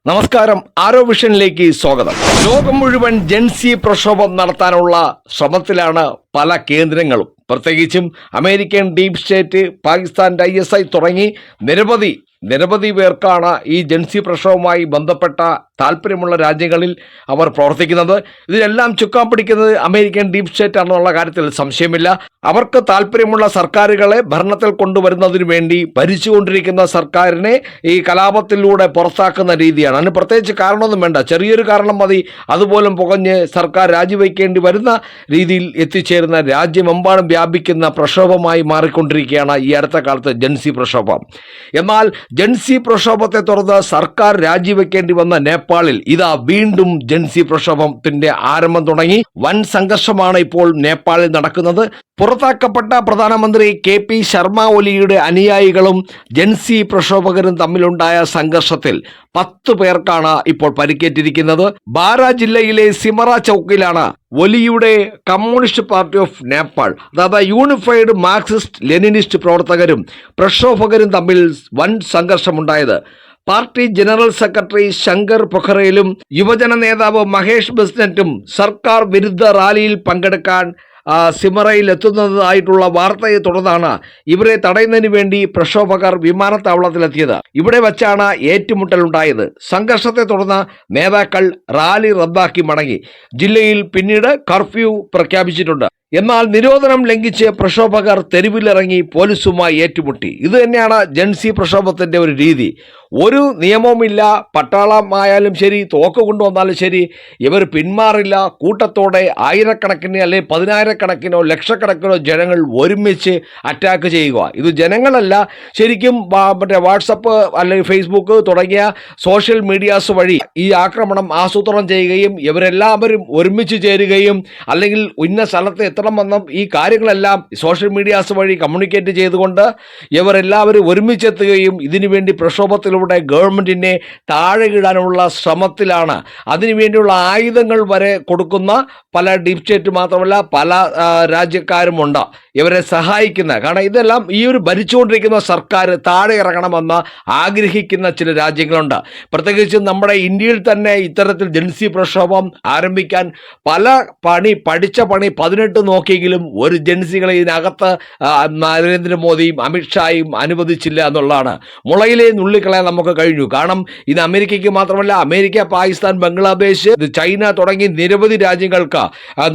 നമസ്കാരം, ആരോ വിഷനിലേക്ക് സ്വാഗതം. ലോകം മുഴുവൻ ജൻസി പ്രക്ഷോഭം നടത്താനുള്ള ശ്രമത്തിലാണ് പല കേന്ദ്രങ്ങളും. പ്രത്യേകിച്ചും അമേരിക്കൻ ഡീപ് സ്റ്റേറ്റ്, പാകിസ്ഥാന്റെ ISI തുടങ്ങി നിരവധി പേർക്കാണ് ഈ ജൻസി പ്രക്ഷോഭവുമായി ബന്ധപ്പെട്ട താല്പര്യമുള്ള രാജ്യങ്ങളിൽ അവർ പ്രവർത്തിക്കുന്നത്. ഇതിനെല്ലാം ചുക്കാൻ പിടിക്കുന്നത് അമേരിക്കൻ ഡീപ് സ്റ്റേറ്റ് ആണെന്നുള്ള കാര്യത്തിൽ സംശയമില്ല. അവർക്ക് താല്പര്യമുള്ള സർക്കാരുകളെ ഭരണത്തിൽ കൊണ്ടുവരുന്നതിന് വേണ്ടി ഭരിച്ചുകൊണ്ടിരിക്കുന്ന സർക്കാരിനെ ഈ കലാപത്തിലൂടെ പുറത്താക്കുന്ന രീതിയാണ്. അതിന് പ്രത്യേകിച്ച് കാരണമൊന്നും വേണ്ട, ചെറിയൊരു കാരണം മതി അതുപോലും പുകഞ്ഞ് സർക്കാർ രാജിവെക്കേണ്ടി വരുന്ന രീതിയിൽ എത്തിച്ചേരുന്ന രാജ്യമെമ്പാടും വ്യാപിക്കുന്ന പ്രക്ഷോഭമായി മാറിക്കൊണ്ടിരിക്കുകയാണ് ഈ അടുത്ത കാലത്ത് ജൻസി പ്രക്ഷോഭം. എന്നാൽ ജൻസി പ്രക്ഷോഭത്തെ തുടർന്ന് സർക്കാർ രാജിവെക്കേണ്ടി വന്ന നേപ്പാളിൽ ഇതാ വീണ്ടും ജൻസി പ്രക്ഷോഭത്തിന്റെ ആരംഭം തുടങ്ങി. വൻ സംഘർഷമാണ് ഇപ്പോൾ നേപ്പാളിൽ നടക്കുന്നത്. പുറത്താക്കപ്പെട്ട പ്രധാനമന്ത്രി KP ശർമ്മ ഒലിയുടെ അനുയായികളും ജൻസി പ്രക്ഷോഭകരും തമ്മിലുണ്ടായ സംഘർഷത്തിൽ 10 പേർക്കാണ് ഇപ്പോൾ പരിക്കേറ്റിരിക്കുന്നത്. ബാര ജില്ലയിലെ സിമറ ചൌക്കിലാണ് ഒലിയുടെ കമ്മ്യൂണിസ്റ്റ് പാർട്ടി ഓഫ് നേപ്പാൾ, അതായത് യൂണിഫൈഡ് മാർക്സിസ്റ്റ് ലെനിനിസ്റ്റ് പ്രവർത്തകരും പ്രക്ഷോഭകരും തമ്മിൽ വൻ സംഘർഷമുണ്ടായത്. പാർട്ടി ജനറൽ സെക്രട്ടറി ശങ്കർ പൊഖറയിലും യുവജന നേതാവ് മഹേഷ് ബസ്നറ്റും സർക്കാർ വിരുദ്ധ റാലിയിൽ പങ്കെടുക്കാൻ സിമറയിൽ എത്തുന്നതായിട്ടുള്ള വാർത്തയെ തുടർന്നാണ് ഇവരെ തടയുന്നതിന് വേണ്ടി പ്രക്ഷോഭകർ വിമാനത്താവളത്തിലെത്തിയത്. ഇവിടെ വച്ചാണ് ഏറ്റുമുട്ടലുണ്ടായത്. സംഘർഷത്തെ തുടർന്ന് നേതാക്കൾ റാലി റദ്ദാക്കി മടങ്ങി. ജില്ലയിൽ പിന്നീട് കർഫ്യൂ പ്രഖ്യാപിച്ചിട്ടുണ്ട്. എന്നാൽ നിരോധനം ലംഘിച്ച് പ്രക്ഷോഭകർ തെരുവിലിറങ്ങി പോലീസുമായി ഏറ്റുമുട്ടി. ഇത് തന്നെയാണ് ജൻസി പ്രക്ഷോഭത്തിന്റെ ഒരു രീതി. ഒരു നിയമവുമില്ല. പട്ടാളമായാലും ശരി, തോക്ക് കൊണ്ടുവന്നാലും ശരി, ഇവർ പിന്മാറില്ല. കൂട്ടത്തോടെ ആയിരക്കണക്കിന് അല്ലെങ്കിൽ 10,000-കണക്കിനോ ലക്ഷക്കണക്കിനോ ജനങ്ങൾ ഒരുമിച്ച് അറ്റാക്ക് ചെയ്യുക. ഇത് ജനങ്ങളല്ല, ശരിക്കും മറ്റേ വാട്സപ്പ് അല്ലെങ്കിൽ ഫേസ്ബുക്ക് തുടങ്ങിയ സോഷ്യൽ മീഡിയാസ് വഴി ഈ ആക്രമണം ആസൂത്രണം ചെയ്യുകയും ഇവരെല്ലാവരും ഒരുമിച്ച് ചേരുകയും അല്ലെങ്കിൽ ഇന്ന സ്ഥലത്ത് എത്തണമെന്നും ഈ കാര്യങ്ങളെല്ലാം സോഷ്യൽ മീഡിയാസ് വഴി കമ്മ്യൂണിക്കേറ്റ് ചെയ്തുകൊണ്ട് ഇവരെല്ലാവരും ഒരുമിച്ചെത്തുകയും ഇതിനുവേണ്ടി പ്രക്ഷോഭത്തിലൂടെ ഗവൺമെന്റിനെ താഴെ ഇടാനുള്ള ശ്രമത്തിലാണ്. അതിനുവേണ്ടിയുള്ള ആയുധങ്ങൾ വരെ കൊടുക്കുന്ന പല ഡീപ് സ്റ്റേറ്റ് മാത്രമല്ല പല രാജ്യക്കാരുമുണ്ട് ഇവരെ സഹായിക്കുന്ന. കാരണം ഇതെല്ലാം ഈ ഒരു ഭരിച്ചുകൊണ്ടിരിക്കുന്ന സർക്കാർ താഴെ ഇറങ്ങണമെന്ന് ആഗ്രഹിക്കുന്ന ചില രാജ്യങ്ങളുണ്ട്. പ്രത്യേകിച്ച് നമ്മുടെ ഇന്ത്യയിൽ തന്നെ ഇത്തരത്തിൽ ജൻസി പ്രക്ഷോഭം ആരംഭിക്കാൻ പഠിച്ച പണി 18 നോക്കിയെങ്കിലും ഒരു ജൻസികളെ ഇതിനകത്ത് നരേന്ദ്രമോദിയും അമിത്ഷായും അനുവദിച്ചില്ല എന്നുള്ളതാണ്. മുളയിലെ നുള്ളിക്കളയാൻ നമുക്ക് കഴിഞ്ഞു. കാരണം ഇത് അമേരിക്കയ്ക്ക് മാത്രമല്ല, അമേരിക്ക, പാകിസ്ഥാൻ, ബംഗ്ലാദേശ്, ചൈന തുടങ്ങി നിരവധി രാജ്യങ്ങൾക്ക്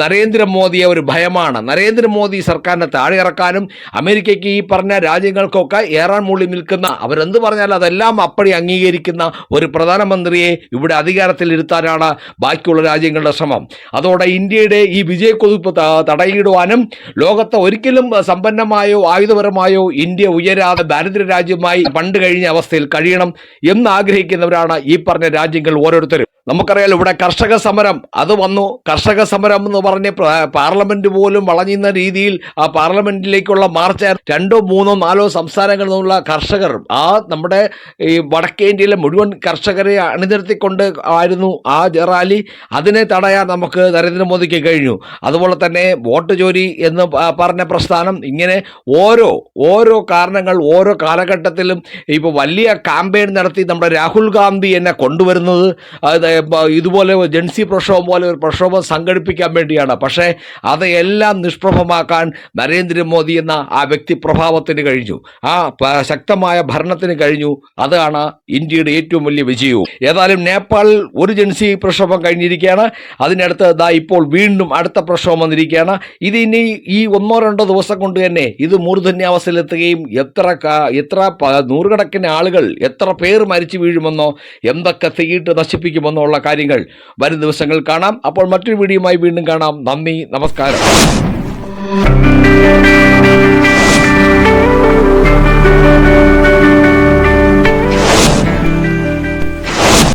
നരേന്ദ്രമോദിയെ ഒരു ഭയമാണ്. നരേന്ദ്രമോദി സർക്കാരിനെ താഴെ ഇറക്കാനും അമേരിക്കയ്ക്ക് ഈ പറഞ്ഞ രാജ്യങ്ങൾക്കൊക്കെ ഏറാൻ മൂളി നിൽക്കുന്ന, അവരെന്ത് പറഞ്ഞാലും അതെല്ലാം അപ്പടി അംഗീകരിക്കുന്ന ഒരു പ്രധാനമന്ത്രിയെ ഇവിടെ അധികാരത്തിൽ ഇരുത്താനാണ് ബാക്കിയുള്ള രാജ്യങ്ങളുടെ ശ്രമം. അതോടെ ഇന്ത്യയുടെ ഈ വിജയക്കൊതിപ്പ് തടയിടുവാനും ലോകത്തെ ഒരിക്കലും സമ്പന്നമായോ ആയുധപരമായോ ഇന്ത്യ ഉയരാതെ ദാരിദ്ര്യ രാജ്യമായി പണ്ട് കഴിഞ്ഞ അവസ്ഥയിൽ കഴിയണം എന്നാഗ്രഹിക്കുന്നവരാണ് ഈ പറഞ്ഞ രാജ്യങ്ങൾ ഓരോരുത്തരും. നമുക്കറിയാലോ, ഇവിടെ കർഷക സമരം അത് വന്നു. കർഷക സമരം എന്ന് പറഞ്ഞ് പാർലമെന്റ് പോലും വളഞ്ഞുന്ന രീതിയിൽ ആ പാർലമെന്റിലേക്കുള്ള മാർച്ച് 2, 3, 4 സംസ്ഥാനങ്ങളിൽ നിന്നുള്ള കർഷകർ, നമ്മുടെ ഈ വടക്കേ ഇന്ത്യയിലെ മുഴുവൻ കർഷകരെ അണിനിരത്തിക്കൊണ്ട് ആയിരുന്നു ആ റാലി. അതിനെ തടയാൻ നമുക്ക് നരേന്ദ്രമോദിക്ക് കഴിഞ്ഞു. അതുപോലെ തന്നെ വോട്ട് ചോരി എന്ന് പറഞ്ഞ പ്രസ്ഥാനം, ഇങ്ങനെ ഓരോ കാരണങ്ങൾ ഓരോ കാലഘട്ടത്തിലും ഇപ്പോൾ വലിയ ക്യാമ്പയിൻ നടത്തി നമ്മുടെ രാഹുൽ ഗാന്ധി എന്നെ കൊണ്ടുവരുന്നത് ഇതുപോലെ ജൻസി പ്രക്ഷോഭം പോലെ ഒരു പ്രക്ഷോഭം സംഘടിപ്പിക്കാൻ വേണ്ടിയാണ്. പക്ഷേ അതെല്ലാം നിഷ്പ്രഭമാക്കാൻ നരേന്ദ്രമോദി എന്ന ആ വ്യക്തിപ്രഭാവത്തിന് കഴിഞ്ഞു, ആ ശക്തമായ ഭരണത്തിന് കഴിഞ്ഞു. അതാണ് ഇന്ത്യയുടെ ഏറ്റവും വലിയ വിജയവും. ഏതായാലും നേപ്പാളിൽ ഒരു ജൻസി പ്രക്ഷോഭം കഴിഞ്ഞിരിക്കുകയാണ്. അതിനടുത്ത് ഇപ്പോൾ വീണ്ടും അടുത്ത പ്രക്ഷോഭം വന്നിരിക്കുകയാണ്. ഇത് ഇനി ഈ 1-2 ദിവസം കൊണ്ട് തന്നെ ഇത് മൂർധന്യാവസ്ഥയിലെത്തുകയും എത്ര നൂറുകണക്കിന് ആളുകൾ, എത്ര പേർ മരിച്ചു വീഴുമെന്നോ എന്തൊക്കെ തീയിട്ട് നശിപ്പിക്കുമെന്നോ ഉള്ള കാര്യങ്ങൾ വരും ദിവസങ്ങൾ കാണാം. അപ്പോൾ മറ്റൊരു വീഡിയോയുമായി വീണ്ടും കാണാം. നന്ദി, നമസ്കാരം.